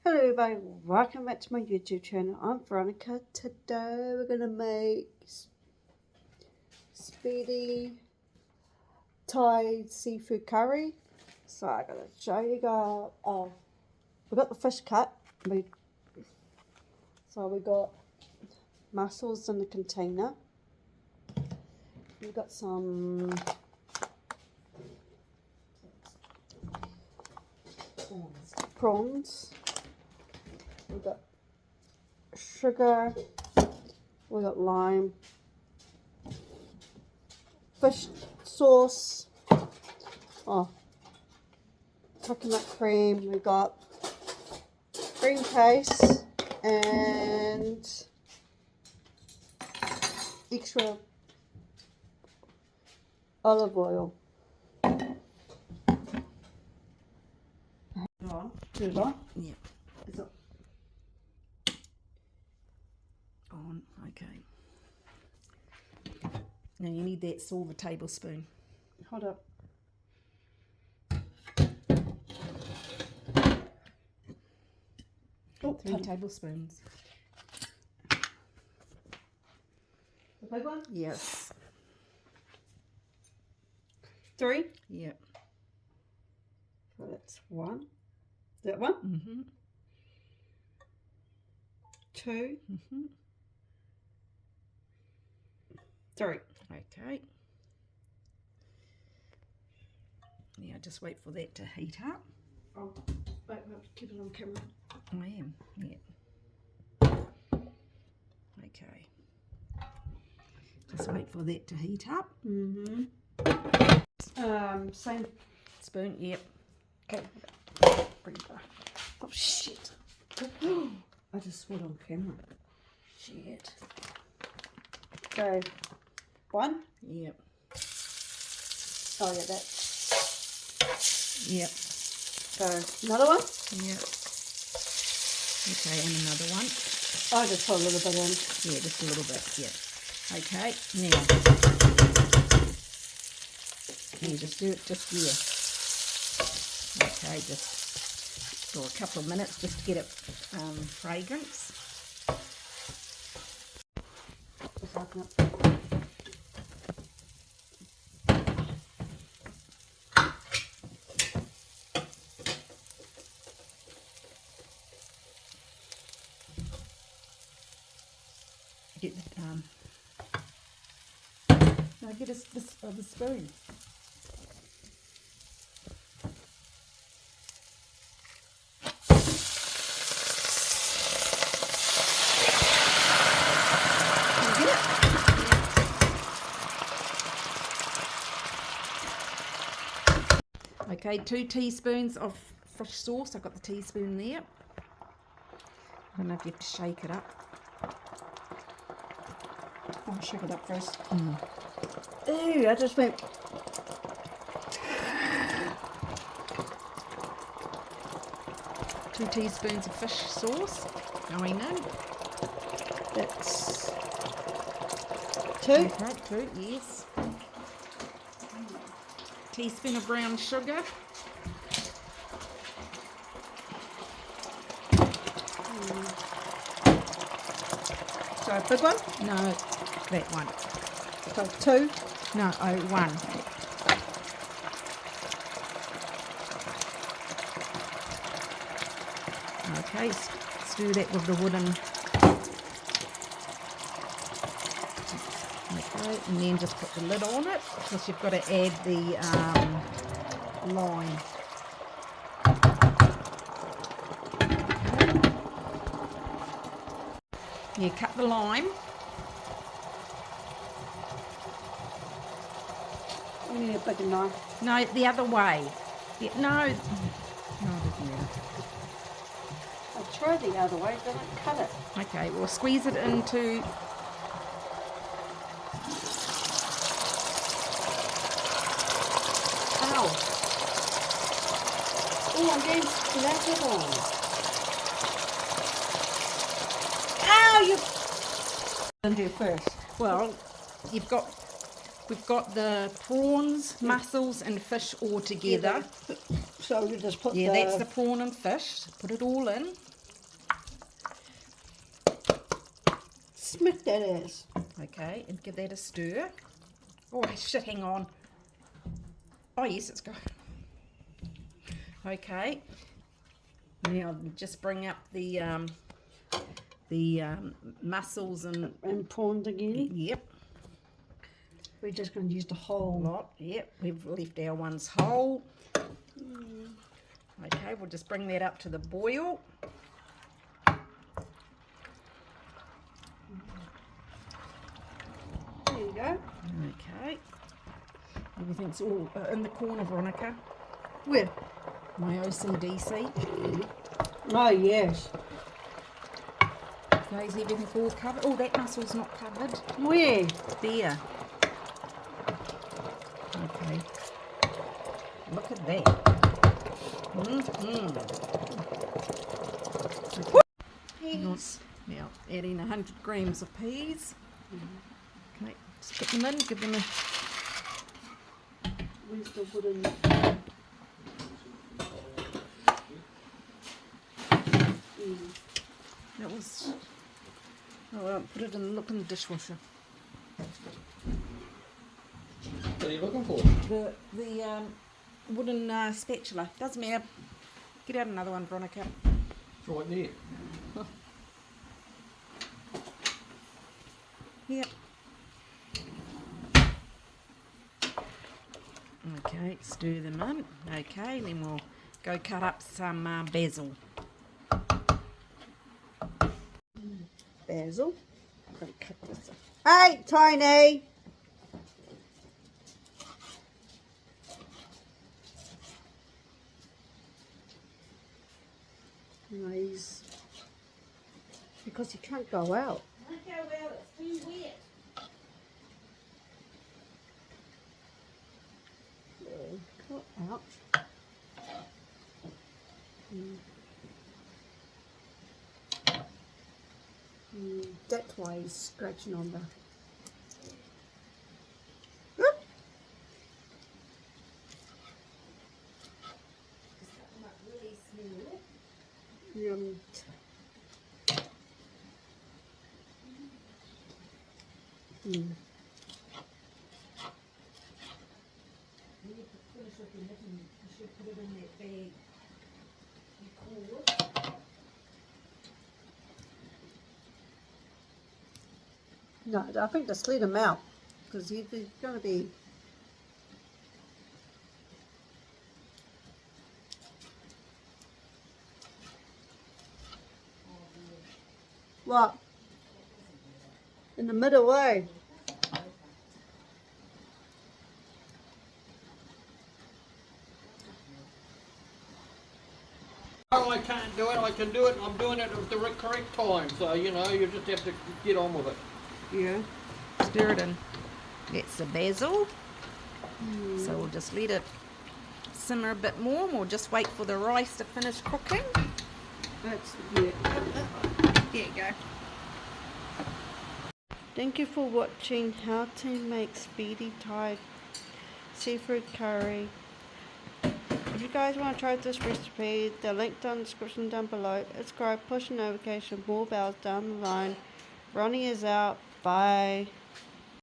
Hello everybody, welcome back to my YouTube channel. I'm Veronica. Today we're going to make Speedy Thai seafood curry. So I'm going to show you guys, we got the fish cut. So we got mussels in the container. We've got some prawns. We've got sugar, we've got lime, fish sauce, coconut cream, we've got green paste and extra olive oil. Turn it on? Yeah. Is it on? Okay. Now you need that silver tablespoon. Hold up. Oh, 3 tablespoons. The big one? Yes. 3? Yep. So that's 1. That one? Mm-hmm. 2. Mm-hmm. 3. Okay. Yeah, just wait for that to heat up. Oh, wait, keep it on camera. I am, yeah. Okay. Just wait for that to heat up. Mm-hmm. Same Spoon, yep. Okay. Bring it back. Oh shit. I just swore on camera. Shit. So 1. Yep. Oh yeah, that. Yep. So another one? Yep. Okay, and another one. I just put a little bit in. Yeah, just a little bit, yeah. Okay, now. You just do it just here. Okay, just for a couple of minutes just to get it fragrance. Just open it. Get no, get the spoon. Get it? Yeah. Okay, 2 teaspoons of fish sauce. I've got the teaspoon there. I don't know if you have to shake it up. I'll shake it up first. Mm. Ew, I just went. Two teaspoons of fish sauce going in. That's 2. Okay, 2, yes. Teaspoon of brown sugar. So a big one? No, that one. So 2. No, 1. Okay, stir that with the wooden. Okay, and then just put the lid on it because you've got to add the lime. Yeah, cut the lime. I need a bigger knife. No, the other way. Yeah, no, it doesn't matter. I tried the other way, but I cut it. Okay, we'll squeeze it into. Ow! Oh, I'm getting splattered on. Ow! You. Do first. Well, we've got the prawns, mussels, and fish all together. So you just put Yeah, that's the prawn and fish. Put it all in. smack that ass. Okay, and give that a stir. Oh shit, hang on. Oh yes, it's good. Okay. Now just bring up the mussels And prawns again. Yep. We're just going to use the whole Lot. Yep. We've left our ones whole. Okay, we'll just bring that up to the boil. There you go. Okay. Everything's all in the corner, Veronica. Where? My OCDC. Oh, yes. Okay, is everything all covered? Oh, that mussel's not covered. Where? There. Okay. Look at that. Peas. Now, adding 100 grams of peas. Okay, just put them in, give them a... Where's the wooden... That was... Oh, well, put it in, look in the dishwasher. What are you looking for? The wooden spatula. Doesn't matter. Get out another one, Veronica. It's right there. Yep. Okay, stir them in. Okay, then we'll go cut up some basil. Basil. I'm going to cut this up. Hey, Tiny! Nice. Because he can't go out. Can't go out, it's too wet. Cut out. That's why he's scratching on the... Yum. No, I think just let him out because he's going to be... What? In the middle way. Oh, I can't do it. I can do it. I'm doing it at the correct time. So, you know, you just have to get on with it. Yeah. Stir it in. That's the basil. So we'll just let it simmer a bit more. We'll just wait for the rice to finish cooking. That's good. There you go. Thank you for watching how to make Speedy Thai seafood curry. If you guys want to try this recipe, the link down in the description down below. Subscribe, push the notification, more bells down the line. Ronnie is out. Bye.